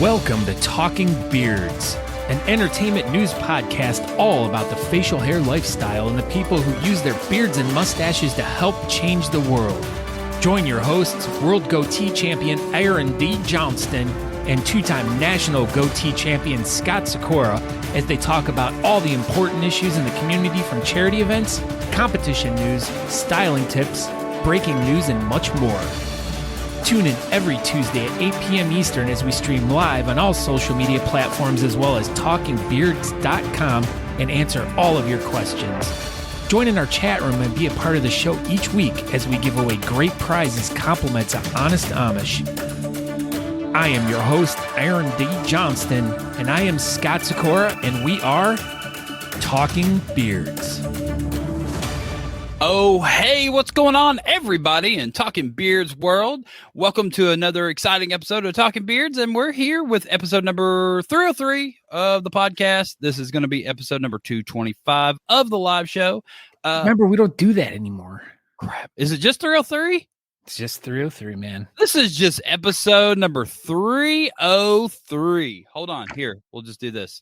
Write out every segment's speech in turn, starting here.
Welcome to Talking Beards, an entertainment news podcast all about the facial hair lifestyle and the people who use their beards and mustaches to help change the world. Join your hosts, World Goatee Champion Aaron D. Johnston and two-time National Goatee Champion Scott Sikora as they talk about all the important issues in the community, from charity events, competition news, styling tips, breaking news, and much more. Tune in every Tuesday at 8 p.m. Eastern as we stream live on all social media platforms as well as talkingbeards.com and answer all of your questions. Join in our chat room and be a part of the show each week as we give away great prizes, compliments of Honest Amish. I am your host, Aaron D. Johnston, and I am Scott Sikora, and we are Talking Beards. Oh, hey, what's going on, everybody in Talking Beards world? Welcome to another exciting episode of Talking Beards, and we're here with episode number 303 of the podcast. This is going to be episode number 225 of the live show. Remember, we don't do that anymore. Crap. Is it just 303? It's just 303, man. This is just episode number 303. Hold on. Here, we'll just do this.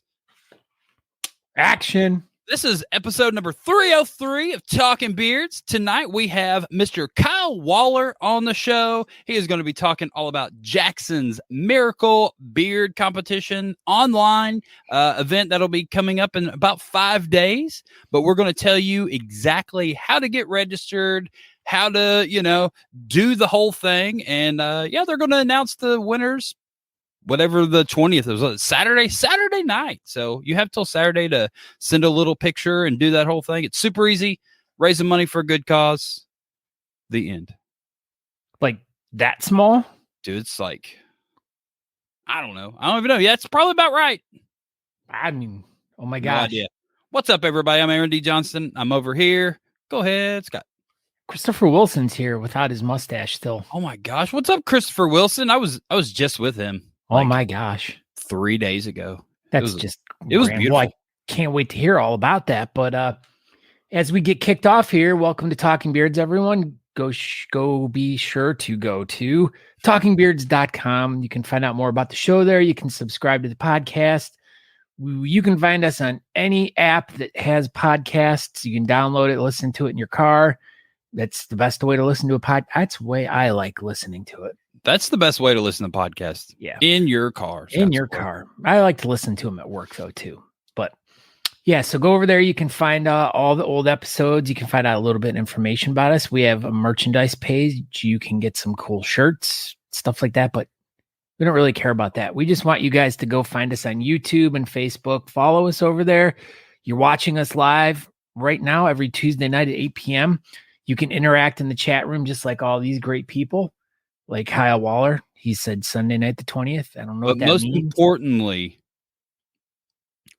Action. This is episode number 303 of Talking Beards. Tonight we have Mr. Kyle Waller on the show. He is going to be talking all about Jackson's Miracle Beard Competition online event that'll be coming up in about 5 days. But we're going to tell you exactly how to get registered, how to, do the whole thing. And they're going to announce the winners. Whatever the 20th is, Saturday night. So you have till Saturday to send a little picture and do that whole thing. It's super easy. Raising money for a good cause. The end. Like that small? Dude, it's like, I don't know. I don't even know. Yeah, it's probably about right. I mean, oh my gosh. No idea. What's up, everybody? I'm Aaron D. Johnston. I'm over here. Go ahead, Scott. Christopher Wilson's here without his mustache still. Oh my gosh. What's up, Christopher Wilson? I was just with him. Oh my gosh. 3 days ago. It was beautiful. beautiful. I can't wait to hear all about that. But as we get kicked off here, welcome to Talking Beards, everyone. Go be sure to go to talkingbeards.com. You can find out more about the show there. You can subscribe to the podcast. You can find us on any app that has podcasts. You can download it, listen to it in your car. That's the best way to listen to a podcast. That's the way I like listening to it. That's the best way to listen to podcasts. Yeah. In your car. In your car. I like to listen to them at work, though, too. But yeah, so go over there. You can find all the old episodes. You can find out a little bit of information about us. We have a merchandise page. You can get some cool shirts, stuff like that. But we don't really care about that. We just want you guys to go find us on YouTube and Facebook. Follow us over there. You're watching us live right now every Tuesday night at 8 p.m. You can interact in the chat room just like all these great people. Like Kyle Waller, he said Sunday night the 20th. I don't know what that means. But most importantly,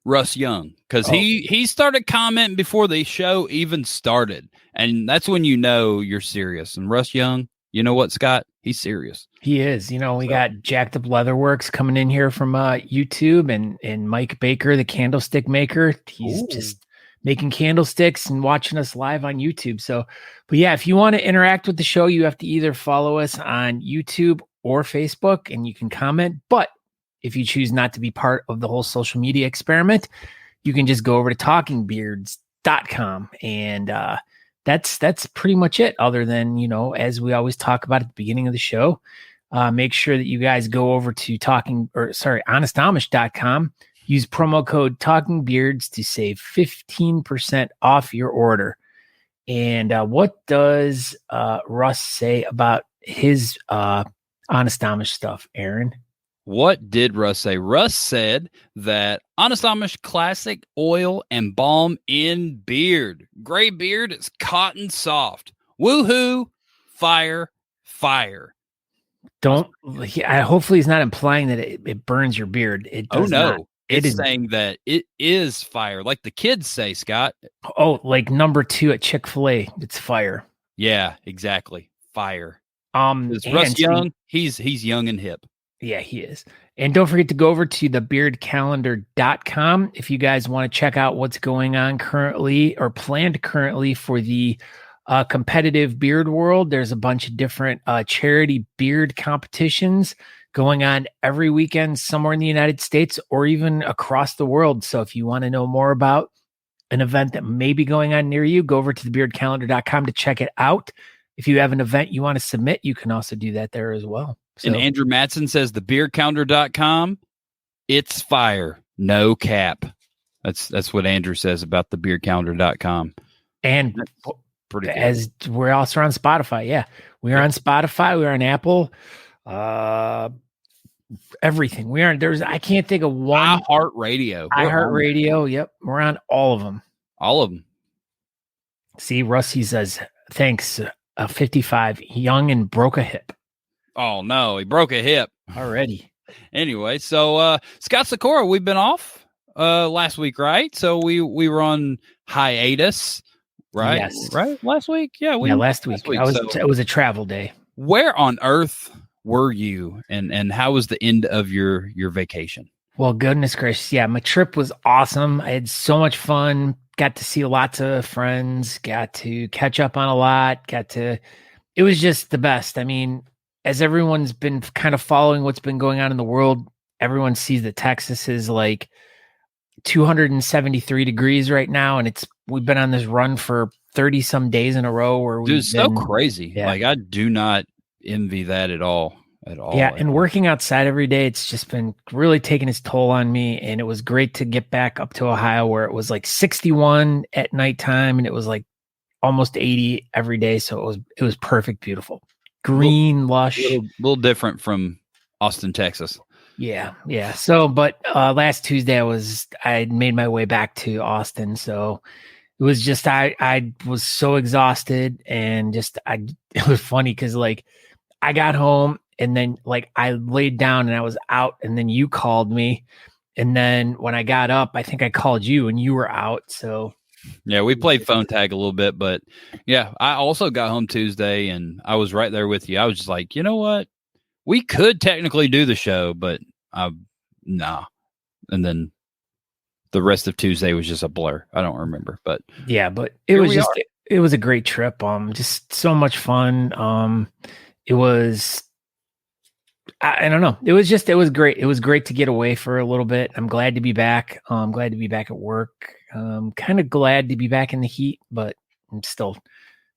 Russ Young, because he started commenting before the show even started. And that's when you know you're serious. And Russ Young, you know what, Scott? He's serious. He is. We got Jacked Up Leatherworks coming in here from YouTube and Mike Baker, the candlestick maker. He's just making candlesticks and watching us live on YouTube. So, but yeah, if you want to interact with the show, you have to either follow us on YouTube or Facebook and you can comment. But if you choose not to be part of the whole social media experiment, you can just go over to talkingbeards.com. And that's pretty much it. Other than, as we always talk about at the beginning of the show, make sure that you guys go over to honestamish.com. Use promo code TalkingBeards to save 15% off your order. And what does Russ say about his Honest Amish stuff, Aaron? What did Russ say? Russ said that Honest Amish classic oil and balm in beard. Gray beard is cotton soft. Woohoo! Fire. Hopefully he's not implying that it burns your beard. It does not. It's saying that it is fire, like the kids say, Scott. Oh, like number 2 at Chick-fil-A. It's fire. Yeah, exactly. Fire. Russ Young, he's young and hip. Yeah, he is. And don't forget to go over to thebeardcalendar.com if you guys want to check out what's going on currently or planned currently for the competitive beard world. There's a bunch of different charity beard competitions going on every weekend somewhere in the United States or even across the world. So if you want to know more about an event that may be going on near you, go over to thebeardcalendar.com to check it out. If you have an event you want to submit, you can also do that there as well. So, and Andrew Matson says thebeardcalendar.com, it's fire, no cap. That's what Andrew says about thebeardcalendar.com. And pretty cool. As we're also on Spotify. Yeah. We are on Spotify. We're on Apple. Everything. I can't think of one. iHeartRadio. Yep. We're on all of them. All of them. See, Rusty says, thanks. 55, young and broke a hip. Oh no, he broke a hip already. Anyway, so Scott Sikora, we've been off last week, right? So we were on hiatus, right? Yes. Right? Last week? Yeah, last week. It was a travel day. Where on earth were you, and how was the end of your vacation? Well, goodness gracious. Yeah, my trip was awesome. I had so much fun. Got to see lots of friends, got to catch up on a lot, it was just the best. I mean, as everyone's been kind of following what's been going on in the world, everyone sees that Texas is like 273 degrees right now. And we've been on this run for 30 some days in a row where we've so crazy. Yeah. Like I do not envy that at all. Yeah, and working outside every day, it's just been really taking its toll on me. And it was great to get back up to Ohio where it was like 61 at nighttime and it was like almost 80 every day. So it was perfect, beautiful, green, lush. Little different from Austin, Texas. Yeah. So, but last Tuesday I made my way back to Austin. So it was just I was so exhausted and it was funny because like I got home. And then like I laid down and I was out and then you called me. And then when I got up, I think I called you and you were out. So yeah, we played phone tag a little bit, but yeah, I also got home Tuesday and I was right there with you. I was just like, you know what? We could technically do the show, but nah. And then the rest of Tuesday was just a blur. I don't remember, but yeah, but it was a great trip. Just so much fun. It was, I don't know. It was great. It was great to get away for a little bit. I'm glad to be back. I'm glad to be back at work. Kind of glad to be back in the heat, but I'm still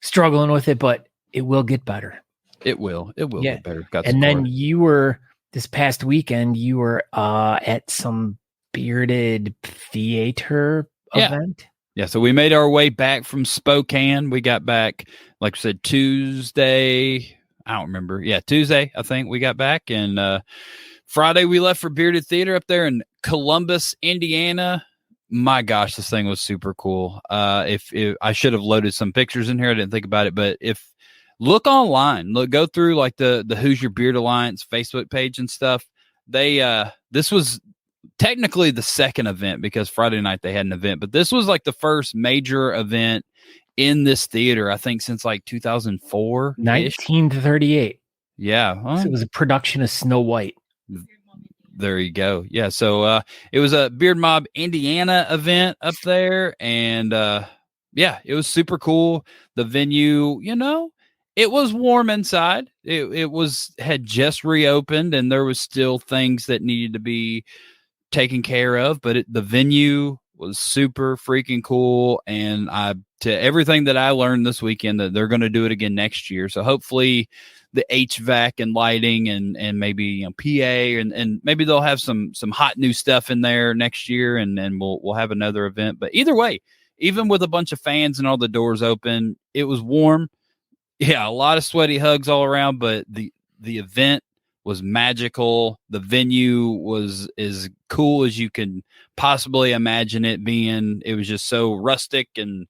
struggling with it, but it will get better. It will get better. And then you were this past weekend, you were at some bearded theater event. Yeah. So we made our way back from Spokane. We got back, like I said, Tuesday. I don't remember. Yeah, Tuesday, I think we got back. And Friday we left for Bearded Theater up there in Columbus, Indiana. My gosh, this thing was super cool. If I should have loaded some pictures in here. I didn't think about it. But look online, go through like the Who's Your Beard Alliance Facebook page and stuff. This was technically the second event because Friday night they had an event. But this was like the first major event in this theater, I think, since like 2004. 1938. Yeah. So it was a production of Snow White. There you go. Yeah. So it was a Beard Mob Indiana event up there. And yeah, it was super cool. The venue, it was warm inside. It had just reopened and there was still things that needed to be taken care of. But the venue was super freaking cool. And to everything that I learned this weekend, that they're going to do it again next year. So hopefully the HVAC and lighting and maybe PA and maybe they'll have some hot new stuff in there next year and we'll have another event. But either way, even with a bunch of fans and all the doors open, it was warm. Yeah, a lot of sweaty hugs all around, but the event was magical. The venue was as cool as you can possibly imagine it being. It was just so rustic and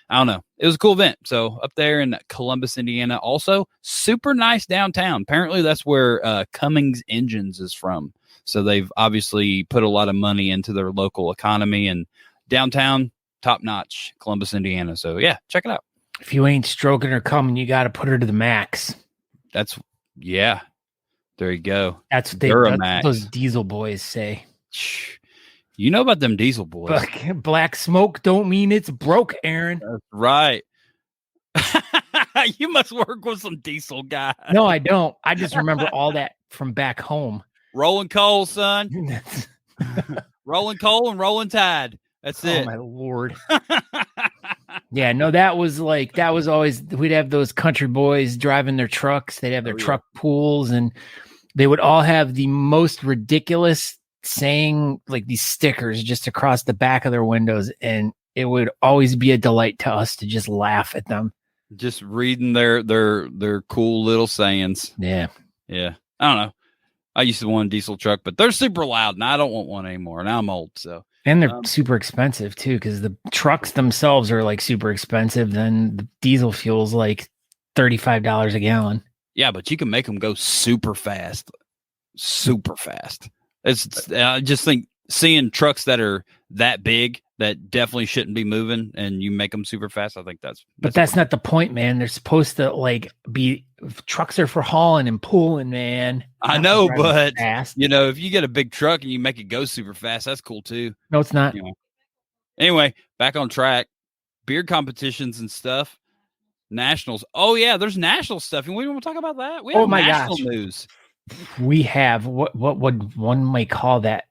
I don't know. It was a cool event. So up there in Columbus, Indiana, also super nice downtown. Apparently that's where Cummins Engines is from. So they've obviously put a lot of money into their local economy and downtown, top notch, Columbus, Indiana. So yeah, check it out. If you ain't stroking her coming, you got to put her to the max. Yeah. There you go. That's what those diesel boys say. You know about them diesel boys. Black smoke don't mean it's broke, Aaron. That's right. You must work with some diesel guys. No, I don't. I just remember all that from back home. Rolling coal, son. Rolling coal and rolling tide. That's it. Oh my Lord. Yeah, no, that was always, we'd have those country boys driving their trucks. They'd have their truck pools, and they would all have the most ridiculous saying, like these stickers just across the back of their windows. And it would always be a delight to us to just laugh at them. Just reading their cool little sayings. Yeah. Yeah. I don't know. I used to want a diesel truck, but they're super loud, and I don't want one anymore. And I'm old, so. And they're super expensive too, because the trucks themselves are like super expensive. Then the diesel fuel's like $35 a gallon. Yeah, but you can make them go super fast. Super fast. I just think seeing trucks that are that big that definitely shouldn't be moving, and you make them super fast. I think that's not the point, man. They're supposed to trucks are for hauling and pulling, man. I know, but fast. If you get a big truck and you make it go super fast, that's cool too. No, it's not. Anyway, back on track. Beard competitions and stuff. Nationals. Oh yeah, there's national stuff, and we want to talk about that. We have national news. We have what would one might call that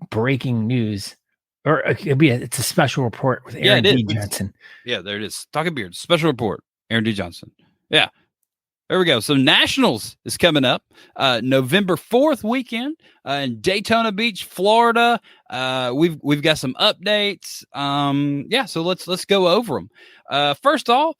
breaking news. Or it's a special report with Aaron D. Johnson. Yeah, there it is. Talking Beards, special report, Aaron D. Johnson. Yeah, there we go. So Nationals is coming up November 4th weekend in Daytona Beach, Florida. We've got some updates. So let's go over them. First off,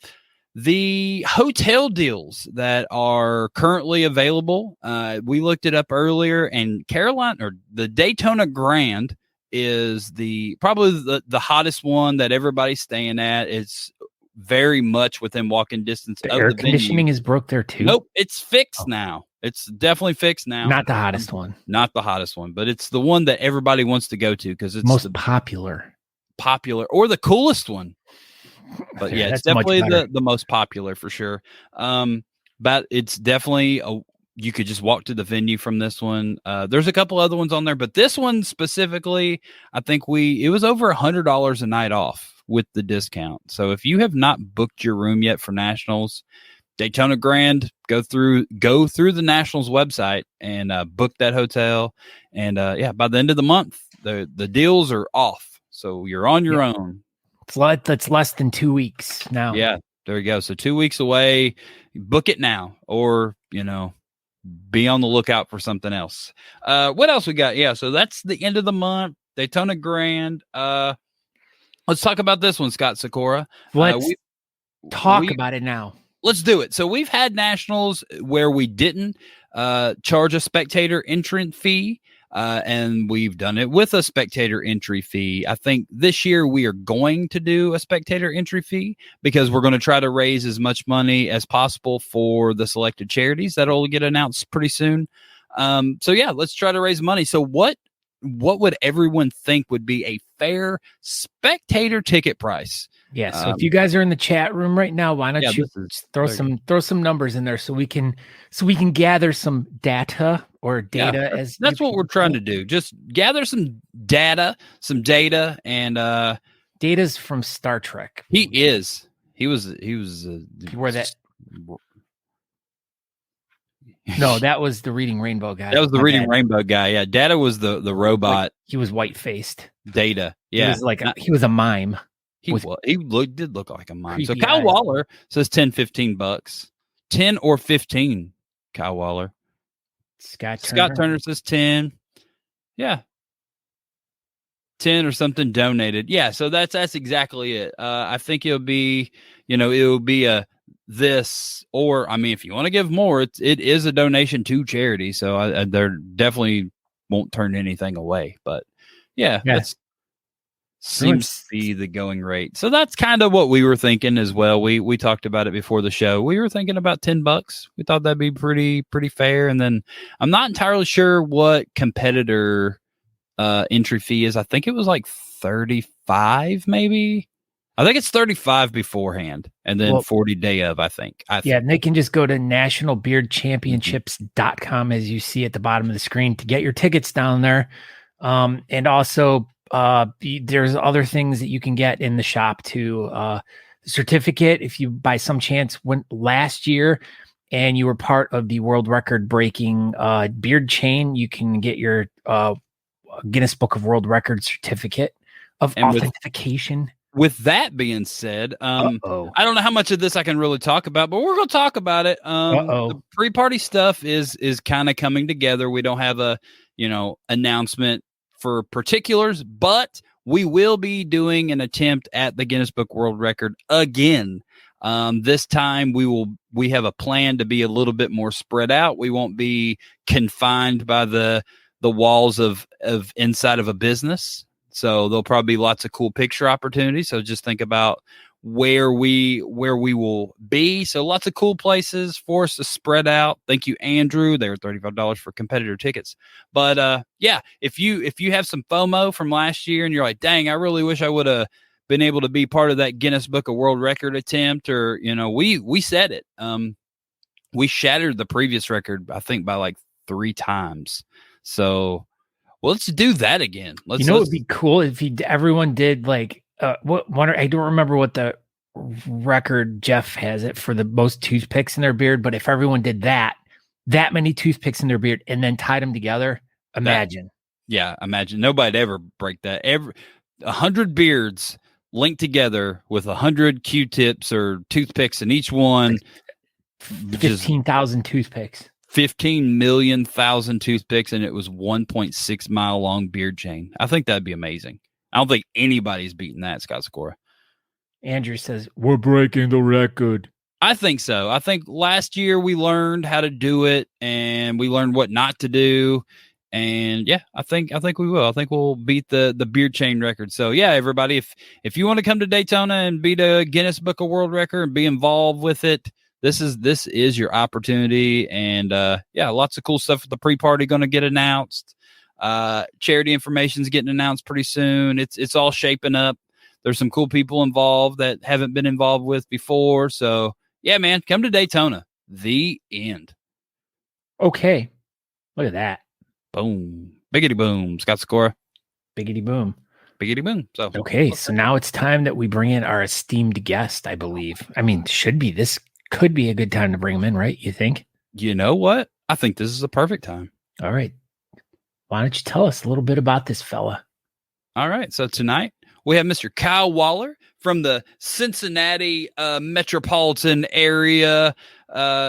the hotel deals that are currently available. We looked it up earlier, and the Daytona Grand is probably the hottest one that everybody's staying at. It's very much within walking distance. The air conditioning is broke there too. Nope, it's fixed now. It's definitely fixed now. Not the hottest one. Not the hottest one, but it's the one that everybody wants to go to because it's most popular or the coolest one. But yeah, it's definitely the most popular for sure. But it's definitely you could just walk to the venue from this one. There's a couple other ones on there, but this one specifically, I think it was over $100 a night off with the discount. So if you have not booked your room yet for Nationals, Daytona Grand, go through the Nationals website and book that hotel. And by the end of the month, the deals are off. So you're on your own. That's less than 2 weeks now. Yeah, there you go. So 2 weeks away, book it now, or be on the lookout for something else. What else we got? Yeah, so that's the end of the month. Daytona Grand. Let's talk about this one, Scott Sikora. Let's talk about it now. Let's do it. So we've had Nationals where we didn't charge a spectator entrant fee, and we've done it with a spectator entry fee. I think this year we are going to do a spectator entry fee because we're going to try to raise as much money as possible for the selected charities that'll get announced pretty soon. Let's try to raise money. So what would everyone think would be a fair spectator ticket price? Yeah. So if you guys are in the chat room right now, why don't you throw some numbers in there so we can gather some data as that's what we're trying to do. Just gather some data, and data's from Star Trek. He was where that. No, that was the Reading Rainbow guy. That was the Reading Rainbow guy. Yeah, Data was the robot. He was white faced. Data. Yeah, he was a dime. He did look like a mime. So Kyle Waller says $10-15, 10 or 15. Kyle Waller. Scott Turner says 10. Yeah, 10 or something donated. Yeah, so that's exactly it. I think it'll be a this, or if you want to give more, it is a donation to charity. So there definitely won't turn anything away. But yeah. That's seems to be the going rate. So that's kind of what we were thinking as well. We talked about it before the show. We were thinking about $10. We thought that'd be pretty fair. And then I'm not entirely sure what competitor entry fee is. I think it was like 35 maybe. I think it's 35 beforehand and then 40 day of, I think. And they can just go to nationalbeardchampionships.com as you see at the bottom of the screen to get your tickets down there. And also there's other things that you can get in the shop too. Certificate, if you by some chance went last year and you were part of the world record breaking beard chain, you can get your Guinness Book of World Records certificate of authentication. With that being said, I don't know how much of this I can really talk about, but we're going to talk about it. The pre-party stuff is kind of coming together. We don't have a, announcement for particulars, but we will be doing an attempt at the Guinness Book World Record again. This time we have a plan to be a little bit more spread out. We won't be confined by the walls of inside of a business. So there'll probably be lots of cool picture opportunities. So just think about where we will be. So lots of cool places for us to spread out. Thank you, Andrew. They were $35 for competitor tickets. But if you have some FOMO from last year and you're like, dang, I really wish I would have been able to be part of that Guinness Book of World Record attempt, or we said it. We shattered the previous record, I think, by like 3 times. So let's do that again. It would be cool if everyone did like I don't remember what the record Jeff has it for the most toothpicks in their beard, but if everyone did that many toothpicks in their beard and then tied them together, imagine. Imagine. Nobody'd ever break that. 100 beards linked together with 100 Q-tips or toothpicks in each one. 15,000 toothpicks. 15 million thousand toothpicks, and it was 1.6 mile long beard chain. I think that'd be amazing. I don't think anybody's beaten that, Scott Scora. Andrew says, we're breaking the record. I think so. I think last year we learned how to do it, and we learned what not to do. And I think we will. I think we'll beat the beard chain record. So everybody, if you want to come to Daytona and beat a Guinness Book of World Record and be involved with it, this is your opportunity. And lots of cool stuff with the pre-party going to get announced. Charity information is getting announced pretty soon. It's all shaping up. There's some cool people involved that haven't been involved with before. So man, come to Daytona. The end. Okay. Look at that. Boom. Biggity boom. Scott Scora. Biggity boom. Biggity boom. So so now it's time that we bring in our esteemed guest, I believe. I mean, this could be a good time to bring him in, right? You think? You know what? I think this is the perfect time. All right. Why don't you tell us a little bit about this fella? All right. So tonight we have Mr. Kyle Waller from the Cincinnati metropolitan area.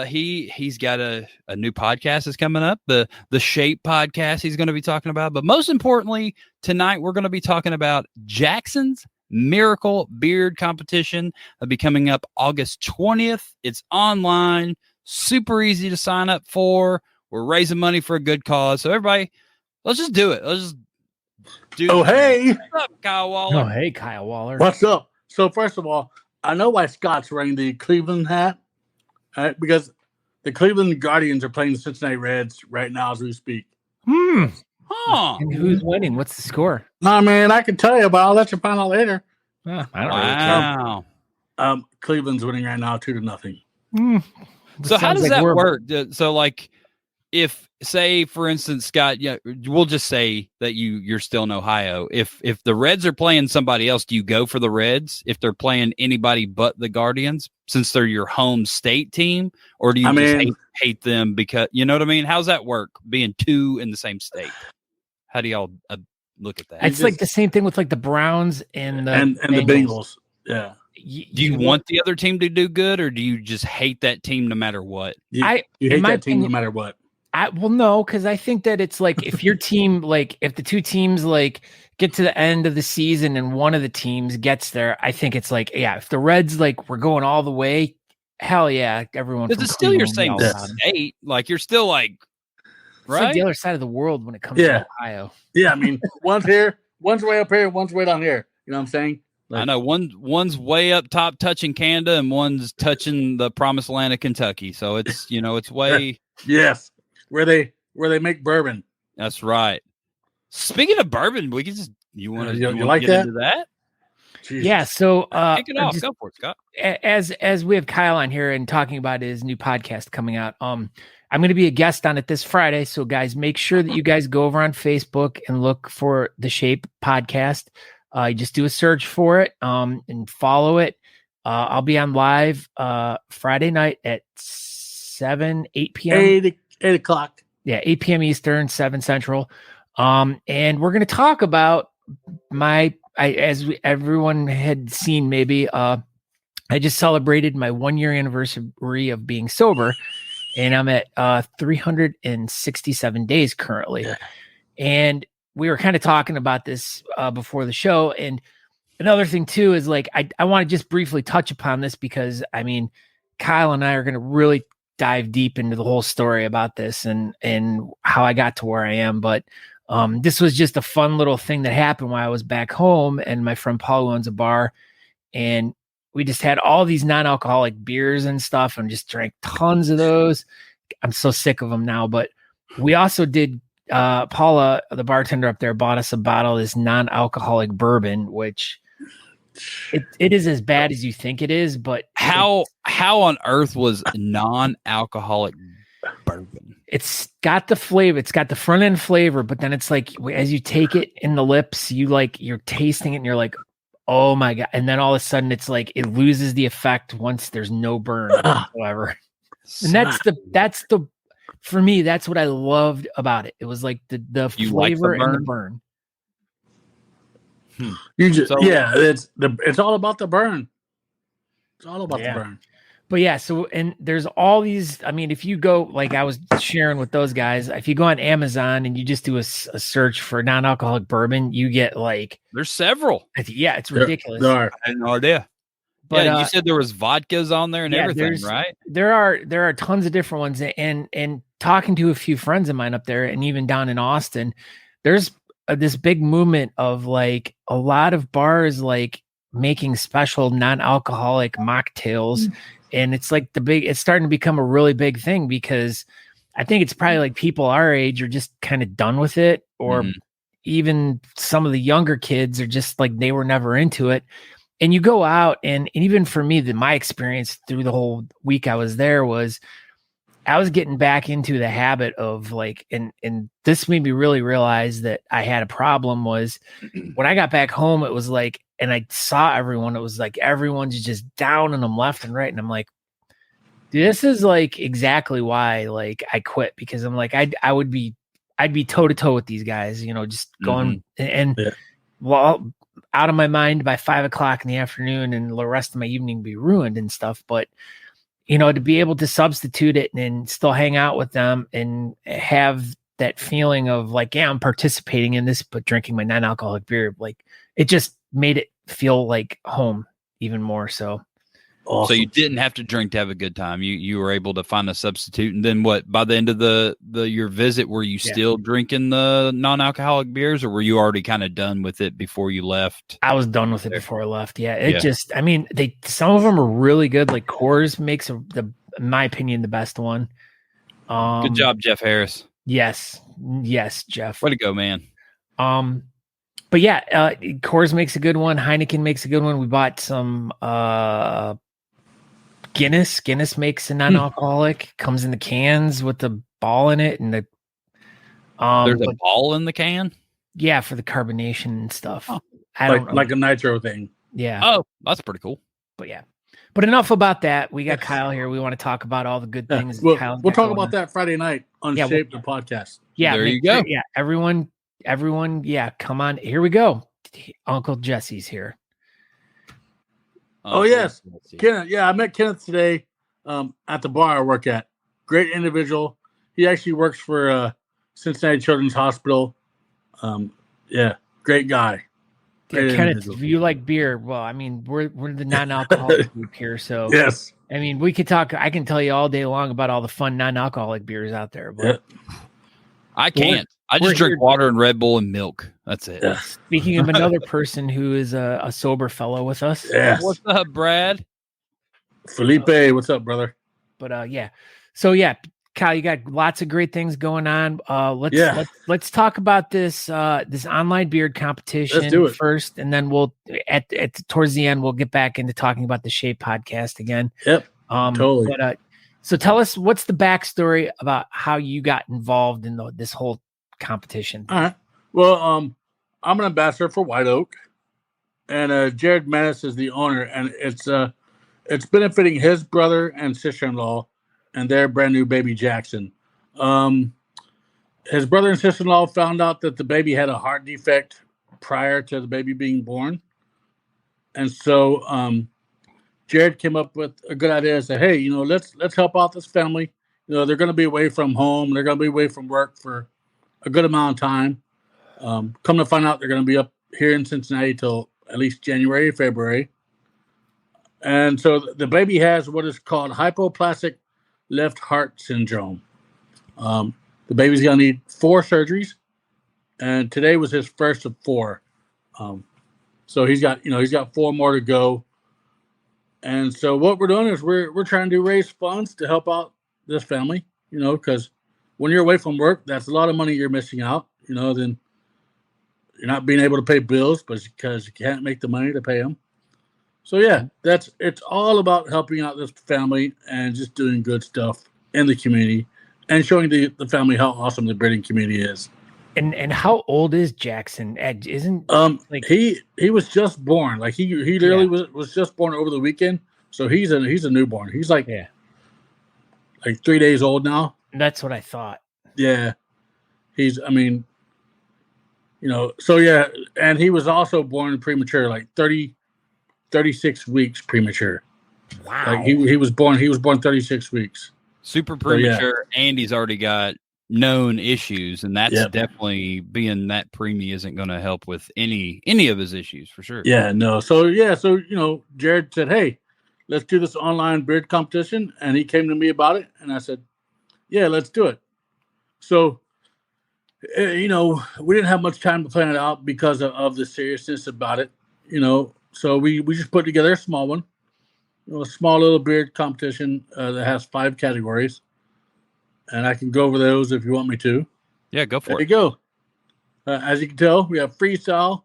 He's got a new podcast that's coming up, the Shape podcast he's going to be talking about. But most importantly, tonight we're going to be talking about Jackson's Miracle Beard Competition. It'll be coming up August 20th. It's online, super easy to sign up for. We're raising money for a good cause. So everybody, let's just do it. Let's just do it. Hey. What's up, Kyle Waller? Oh, hey, Kyle Waller. What's up? So first of all, I know why Scott's wearing the Cleveland hat, because the Cleveland Guardians are playing the Cincinnati Reds right now as we speak. Huh. And who's winning? What's the score? Nah, man, I can tell you, but I'll let you find out later. I don't really care. Cleveland's winning right now 2-0. So how does that work? So like, if say for instance, Scott, we'll just say that you're still in Ohio. If the Reds are playing somebody else, do you go for the Reds? If they're playing anybody but the Guardians, since they're your home state team, or do you hate them because you know what I mean? How's that work? Being two in the same state, how do y'all look at that? It's like the same thing with like the Browns and the Bengals. Yeah. Do you want the other team to do good, or do you just hate that team no matter what? You hate that team no matter what. No, because I think that it's like if your team, like if the two teams like get to the end of the season and one of the teams gets there, I think it's like, if the Reds like we're going all the way, hell yeah, everyone. Because it's still your same state, like you're still like, right? It's like the other side of the world when it comes to Ohio. Yeah, I mean, one's here, one's way up here, one's way down here. You know what I'm saying? Like, I know one's way up top touching Canada, and one's touching the promised land of Kentucky. So it's it's way yes. Where they make bourbon. That's right. Speaking of bourbon, we can just you want to like get that? into that? Jesus. Yeah. So kick it off. Go for it, Scott. As we have Kyle on here and talking about his new podcast coming out, I'm going to be a guest on it this Friday. So guys, make sure that you guys go over on Facebook and look for the Shape podcast. You just do a search for it and follow it. I'll be on live Friday night at 8 p.m. 8 o'clock. Yeah, 8 p.m. Eastern, 7 Central. And we're going to talk about everyone had seen maybe, I just celebrated my 1-year anniversary of being sober, and I'm at 367 days currently. Yeah. And we were kind of talking about this before the show. And another thing too is like, I want to just briefly touch upon this because I mean, Kyle and I are going to really dive deep into the whole story about this and how I got to where I am. But this was just a fun little thing that happened while I was back home, and my friend Paul owns a bar, and we just had all these non-alcoholic beers and stuff and just drank tons of those. I'm so sick of them now, but we also did, Paula, the bartender up there, bought us a bottle of this non-alcoholic bourbon, which it is as bad as you think it is, but how on earth was non-alcoholic bourbon? It's got the flavor. It's got the front end flavor, but then it's like, as you take it in the lips, you're tasting it and you're like, oh my God. And then all of a sudden it's like, it loses the effect once there's no burn whatsoever. And that's the, for me, that's what I loved about it. It was like the flavor and the burn. It's all about the burn. It's all about the burn. But yeah, so, and there's all these, I mean, if you go, like I was sharing with those guys, if you go on Amazon and you just do a search for non-alcoholic bourbon, you get like, there's several. Yeah, it's ridiculous. There are. I had no idea. But you said there was vodkas on there and everything, right? There are tons of different ones. And talking to a few friends of mine up there, and even down in Austin, there's this big movement of like a lot of bars like making special non-alcoholic mocktails. And it's like it's starting to become a really big thing, because I think it's probably like people our age are just kind of done with it, or even some of the younger kids are just like, they were never into it. And you go out and even for me, my experience through the whole week I was there was I was getting back into the habit of like, and this made me really realize that I had a problem was when I got back home, it was like, and I saw everyone, it was like, everyone's just down on them left and right. And I'm like, dude, this is like exactly why, like I quit, because I'm like, I'd be toe to toe with these guys, just going well, out of my mind by 5 o'clock in the afternoon, and the rest of my evening be ruined and stuff. But, to be able to substitute it and still hang out with them and have that feeling of like, yeah, I'm participating in this, but drinking my non-alcoholic beer, like it just made it feel like home even more. So, awesome. So you didn't have to drink to have a good time. You were able to find a substitute. And then what, by the end of your visit, were you still drinking the non-alcoholic beers, or were you already kind of done with it before you left? I was done with it before I left. Yeah. I mean, some of them are really good. Like Coors makes in my opinion, the best one. Good job, Jeff Harris. Yes, Jeff. Way to go, man. But yeah, Coors makes a good one. Heineken makes a good one. We bought some Guinness. Guinness makes a non-alcoholic. Comes in the cans with the ball in it, and the there's a ball in the can. Yeah, for the carbonation and stuff. Oh, I don't know. Like a nitro thing. Yeah. Oh, that's pretty cool. But yeah. But enough about that. We got Kyle here. We want to talk about all the good things. We'll talk about that Friday night on Shape the Podcast. Yeah, there you go. Yeah, everyone. Yeah, come on. Here we go. Uncle Jesse's here. Oh yes, Kenneth. Yeah, I met Kenneth today at the bar I work at. Great individual. He actually works for Cincinnati Children's Hospital. Great guy. Yeah, Kenneth, if you like beer, well, I mean, we're the non-alcoholic group here, so yes. I mean, we could talk. I can tell you all day long about all the fun non-alcoholic beers out there, but I can't. I just drink water and Red Bull and milk. That's it. Yeah. Speaking of another person who is a sober fellow with us. Yes. What's up, Brad? Felipe, what's up, brother? But So Kyle, you got lots of great things going on. Let's talk about this online beard competition. Let's do it first, and then we'll at towards the end we'll get back into talking about the Shape podcast again. Yep. Totally. But so tell us, what's the backstory about how you got involved in this whole competition? All right. Well, I'm an ambassador for White Oak, and Jared Manis is the owner, and it's benefiting his brother and sister-in-law and their brand new baby Jackson. His brother and sister-in-law found out that the baby had a heart defect prior to the baby being born. And so Jared came up with a good idea and said, hey, let's help out this family. They're going to be away from home. They're going to be away from work for a good amount of time. Come to find out, they're going to be up here in Cincinnati till at least January, February. And so the baby has what is called Hypoplastic Left Heart Syndrome. The baby's going to need 4 surgeries, and today was his first of 4. So he's got 4 more to go. And so what we're doing is we're trying to raise funds to help out this family, because when you're away from work, that's a lot of money you're missing out, then you're not being able to pay bills, but because you can't make the money to pay them. So yeah, it's all about helping out this family and just doing good stuff in the community and showing the family how awesome the breeding community is. And how old is Jackson? Isn't he was just born. Like he literally was just born over the weekend. So he's a newborn. He's like 3 days old now. That's what I thought. Yeah. So yeah, and he was also born premature, like 36 weeks premature. Wow. Like he was born 36 weeks. Super premature, and he's already got known issues, and that's definitely being that preemie isn't going to help with any of his issues for sure. Yeah, no. So Jared said, "Hey, let's do this online beard competition," and he came to me about it, and I said, "Yeah, let's do it." So, we didn't have much time to plan it out because of the seriousness about it, So we just put together a small one, a small little beard competition that has 5 categories. And I can go over those if you want me to. Yeah, go for it. There you go. As you can tell, we have freestyle,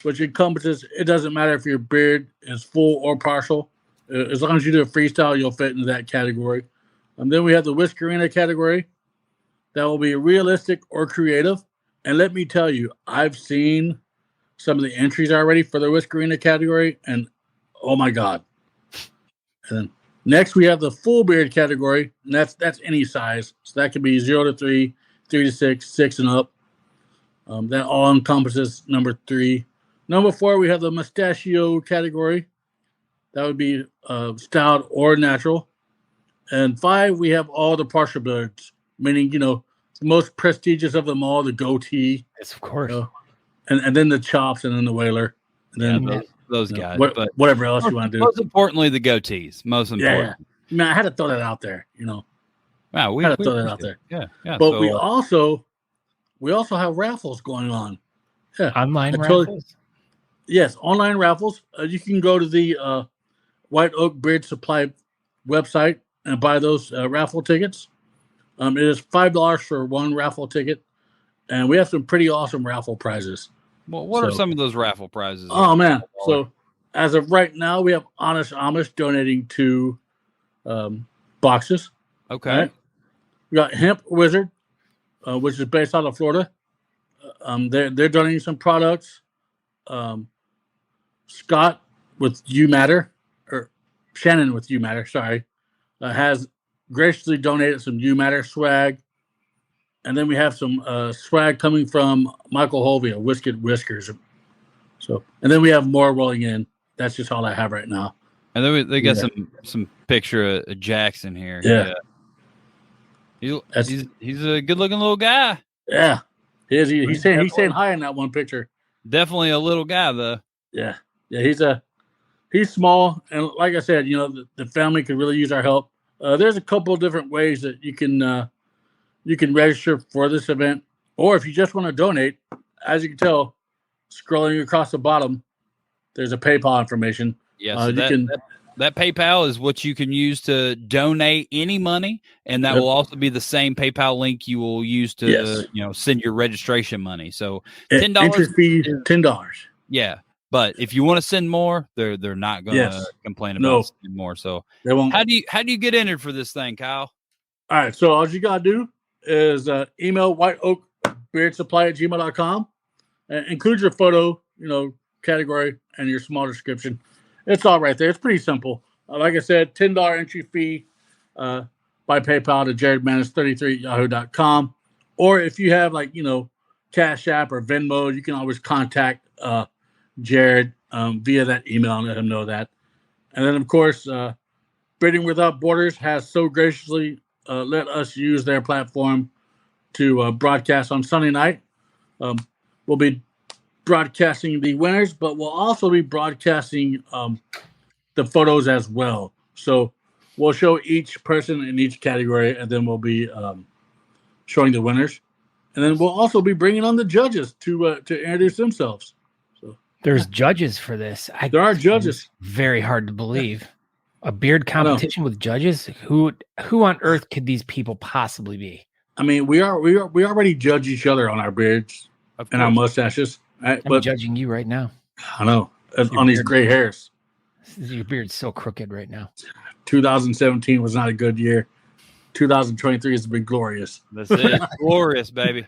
which encompasses, it doesn't matter if your beard is full or partial. As long as you do a freestyle, you'll fit into that category. And then we have the whiskerina category. That will be realistic or creative. And let me tell you, I've seen some of the entries already for the whiskerina category, and oh my God. And then next, we have the full beard category, and that's any size. So that could be 0 to 3, 3 to 6, 6 and up. That all encompasses number 3. Number 4, we have the mustachio category. That would be styled or natural. And 5, we have all the partial beards, meaning, the most prestigious of them all, the goatee. Yes, of course. And then the chops, and then the whaler. And then those guys. But whatever else you want to do. Most importantly, the goatees. Most important. Yeah. Man, I had to throw that out there, Wow, we had to throw that out there. Yeah. But so, we also have raffles going on. Yeah. Online raffles? Yes, online raffles. You can go to the White Oak Beard Supply website and buy those raffle tickets. It is $5 for one raffle ticket, and we have some pretty awesome raffle prizes. Well, what are some of those raffle prizes? Oh man! So as of right now, we have Honest Amish donating 2 boxes. Okay. Right? We got Hemp Wizard, which is based out of Florida. They're donating some products. Scott with You Matter, or Shannon with You Matter, sorry, has graciously donated some You Matter swag. And then we have some swag coming from Michael Hovia, Whiskered Whiskers. So, and then we have more rolling in. That's just all I have right now. And then they got some picture of Jackson here. Yeah. He's a good looking little guy. Yeah. He is. He's saying hi in that one picture. Definitely a little guy though. Yeah. Yeah. He's small. And like I said, the family could really use our help. There's a couple of different ways that you can register for this event, or if you just want to donate, as you can tell, scrolling across the bottom, there's a PayPal information. Yeah, that PayPal is what you can use to donate any money, and that will also be the same PayPal link you will use to send your registration money. So $10 entry fee, $10. Yeah, but if you want to send more, they're not going to complain about sending more. So they won't. How do you get entered for this thing, Kyle? All right, so all you gotta do is email whiteoakbeardsupply@gmail.com and include your photo, category, and your small description. It's all right there. It's pretty simple. Like I said, $10 entry fee. by PayPal to jaredmanis33@yahoo.com. Or if you have Cash App or Venmo, you can always contact Jared via that email and let him know that. And then, of course, Bearding Without Borders has so graciously let us use their platform to broadcast on Sunday night. We'll be broadcasting the winners, but we'll also be broadcasting the photos as well. So we'll show each person in each category, and then we'll be showing the winners. And then we'll also be bringing on the judges to introduce themselves. So There's judges for this. there are judges. Very hard to believe. A beard competition with judges? Who on earth could these people possibly be? I mean, we already judge each other on our beards and our mustaches. Right? I'm judging you right now. I know on these gray hairs. Your beard's so crooked right now. 2017 was not a good year. 2023 has been glorious. That's it. Glorious, baby.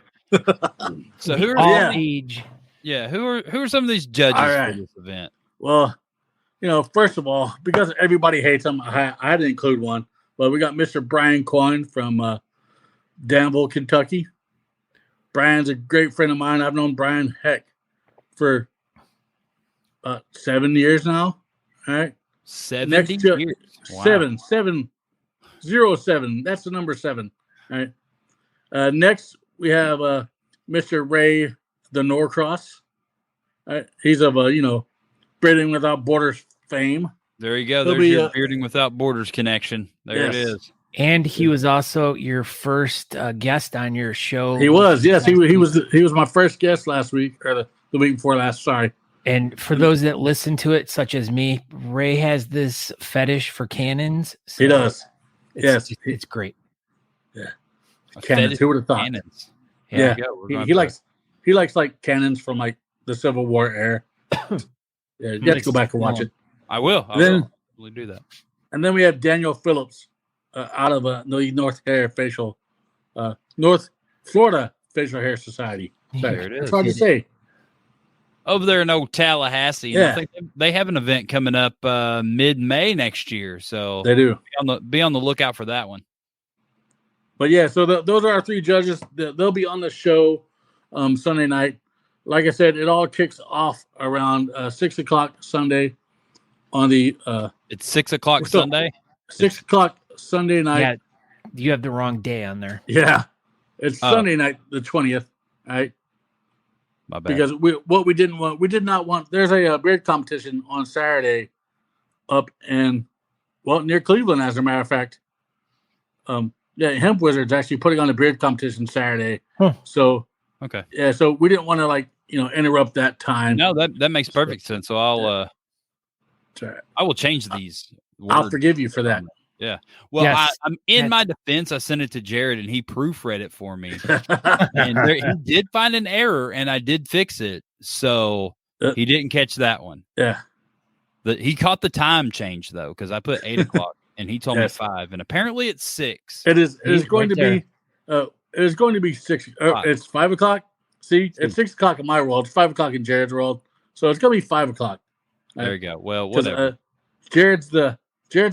So who are all age? Yeah, who are some of these judges for this event? Well, first of all, because everybody hates them, I had to include one. But we got Mr. Brian Coyne from Danville, Kentucky. Brian's a great friend of mine. I've known Brian for 7 years now. All right. 70 years. Wow. 707. That's the number 7. All right. Next, we have Mr. Ray the Norcross. He's of Bearding Without Borders fame. There you go. There's your Bearding Without Borders connection. There it is. And he was also your first guest on your show. He was, yes. He was my first guest last week, or the week before last. Sorry. And for those that listen to it, such as me, Ray has this fetish for cannons. So he does. It's great. Yeah. Cannons. Who would have thought? Cannons. Yeah. He likes like cannons from like the Civil War era. Yeah, you have to go back and watch it. I will. I will do that. And then we have Daniel Phillips out of the North Florida Facial Hair Society. There it is. It's hard to say. Over there in old Tallahassee. Yeah. I think they have an event coming up mid-May next year. So they do. Be on the lookout for that one. But yeah, so those are our 3 judges. They'll be on the show Sunday night. Like I said, it all kicks off around 6 o'clock Sunday on the it's 6 o'clock Sunday? 6 o'clock Sunday night. Yeah, you have the wrong day on there. Yeah. It's Sunday night, the 20th, right? My bad. Because we did not want, there's a beard competition on Saturday up near Cleveland, as a matter of fact. Hemp Wizards actually putting on a beard competition Saturday. Huh. So, okay. Yeah, so we didn't want to interrupt that time. No, that makes perfect sense. So I will change these words. I'll forgive you for that. Yeah. Well, yes. I'm in my defense. I sent it to Jared and he proofread it for me. And he did find an error and I did fix it. So he didn't catch that one. Yeah. He caught the time change though, because I put 8 o'clock and he told me 5, and apparently it's 6. It is going to be 6. It's 5 o'clock. See, it's 6 o'clock in my world. It's 5 o'clock in Jared's world. So it's going to be 5 o'clock. There you go. Well, whatever. Jared's a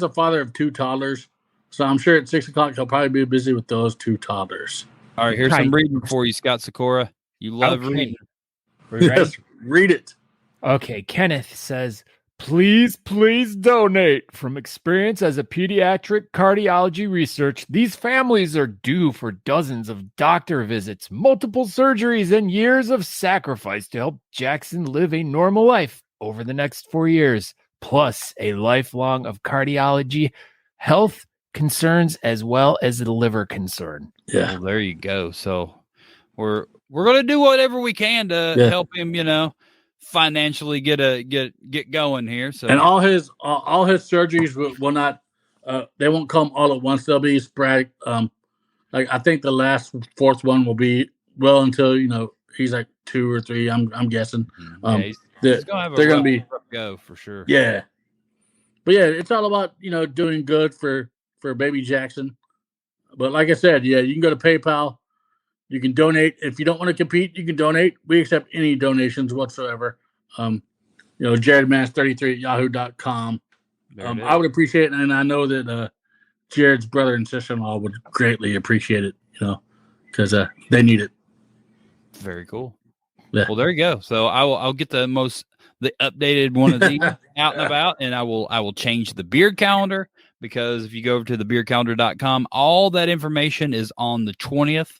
father of 2 toddlers. So I'm sure at 6 o'clock, he'll probably be busy with those 2 toddlers. All right. Here's some reading for you, Scott Sikora. You love reading. Yes, read it. Okay. Kenneth says, please donate. From experience as a pediatric cardiology research, these families are due for dozens of doctor visits, multiple surgeries, and years of sacrifice to help Jackson live a normal life over the next 4 years, plus a lifelong of cardiology health concerns as well as a liver concern. Yeah. Well, there you go. So we're going to do whatever we can to help him, financially get going here. So, and all his surgeries will not they won't come all at once. They'll be sporadic. I think the last 4th one will be until he's like 2 or 3. I'm guessing. He's gonna have they're going to rough go for sure. Yeah, but yeah, it's all about doing good for baby Jackson. But like I said, you can go to PayPal. You can donate. If you don't want to compete, you can donate. We accept any donations whatsoever. JaredManis33@yahoo.com. I would appreciate it. And I know that Jared's brother and sister-in-law would greatly appreciate it, because they need it. Very cool. Yeah. Well, there you go. So I'll get the updated one of these out and about, and I will change the beard calendar, because if you go over to thebeardcalendar.com, all that information is on the 20th.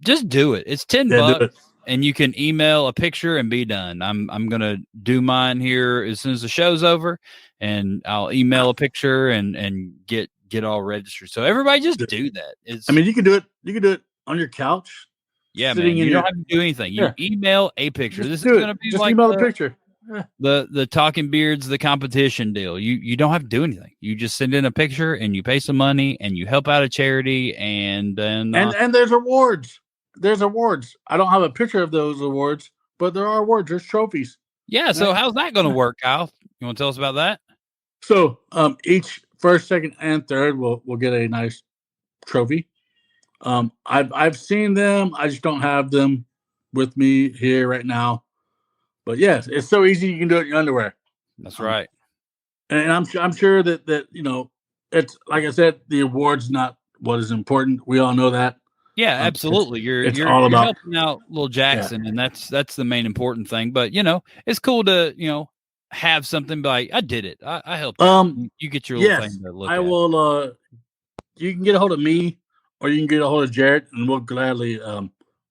Just do it. It's $10, and you can email a picture and be done. I'm gonna do mine here as soon as the show's over, and I'll email a picture and get all registered. So everybody just do that. You can do it. You can do it on your couch. Yeah, man. You don't have to do anything. You email a picture. This is going to be like email a picture. The Talking Beards, the competition deal. You don't have to do anything. You just send in a picture and you pay some money and you help out a charity, and then and there's awards. There's awards. I don't have a picture of those awards, but there are awards. There's trophies. Yeah. So how's that going to work, Kyle? You want to tell us about that? So each first, second, and third will get a nice trophy. I've seen them. I just don't have them with me here right now. But yes, it's so easy. You can do it in your underwear. That's right. And I'm sure that it's like I said, the award's not what is important. We all know that. Yeah, absolutely. You're helping out little Jackson, and that's the main important thing. But it's cool to have something like, I did it. I helped. You get your little thing to look at. I will. You can get a hold of me, or you can get a hold of Jared, and we'll gladly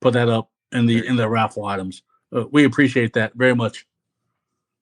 put that up in the raffle items. We appreciate that very much.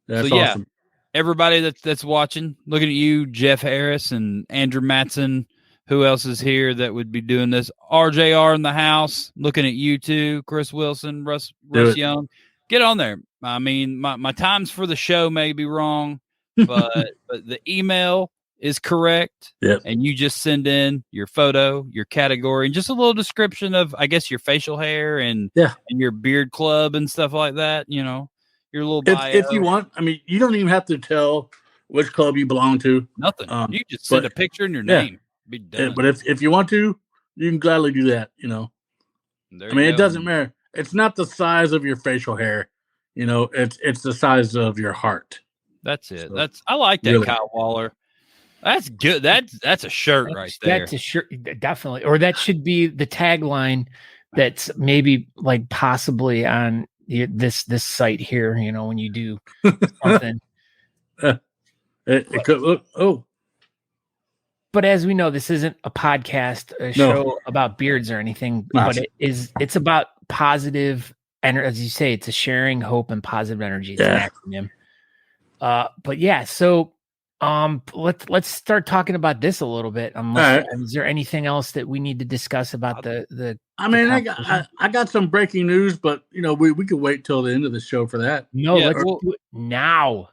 That's awesome. Everybody that's watching, looking at you, Jeff Harris and Andrew Matson. Who else is here that would be doing this? RJR in the house, looking at you too. Chris Wilson, Russ Young. Get on there. I mean, my times for the show may be wrong, but the email is correct. Yep. And you just send in your photo, your category, and just a little description of, I guess, your facial hair and your beard club and stuff like that. Your little bio. If you want, you don't even have to tell which club you belong to. Nothing. You just send a picture and your name. Be done. But if you want to, you can gladly do that. It doesn't matter. It's not the size of your facial hair. It's the size of your heart. That's it. So, I like that, really. Kyle Waller. That's good. That's a shirt right there. That's a shirt, definitely. Or that should be the tagline. That's maybe like possibly on this site here. When you do something. It could. But as we know, this isn't a podcast, show about beards or anything. But it's about positive, and as you say, it's a sharing hope and positive energy. It's an acronym. But yeah, so let's start talking about this a little bit. Is there anything else that we need to discuss about the? I got some breaking news, but we could wait till the end of the show for that. No, let's do it now.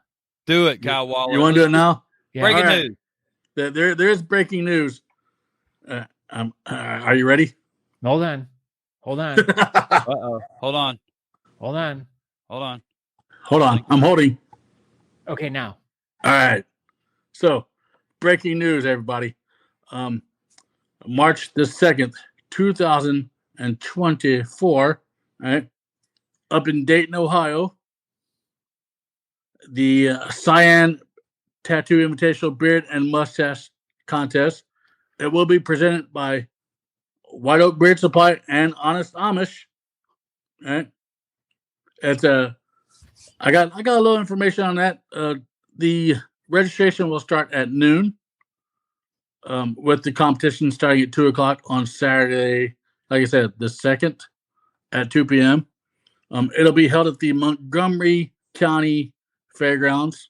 Do it, Kyle Waller. You want to do it now? Yeah. Breaking news. There's breaking news. Are you ready? Hold on. Uh-oh. Hold on. I'm holding. Okay, now. All right. So, breaking news, everybody. March the 2nd, 2024, right? Up in Dayton, Ohio, the Cyan Tattoo Invitational Beard and Mustache Contest. It will be presented by White Oak Beard Supply and Honest Amish. Right? It's I got a little information on that. The registration will start at noon. With the competition starting at 2:00 on Saturday, like I said, the 2nd at 2 p.m. It'll be held at the Montgomery County Fairgrounds.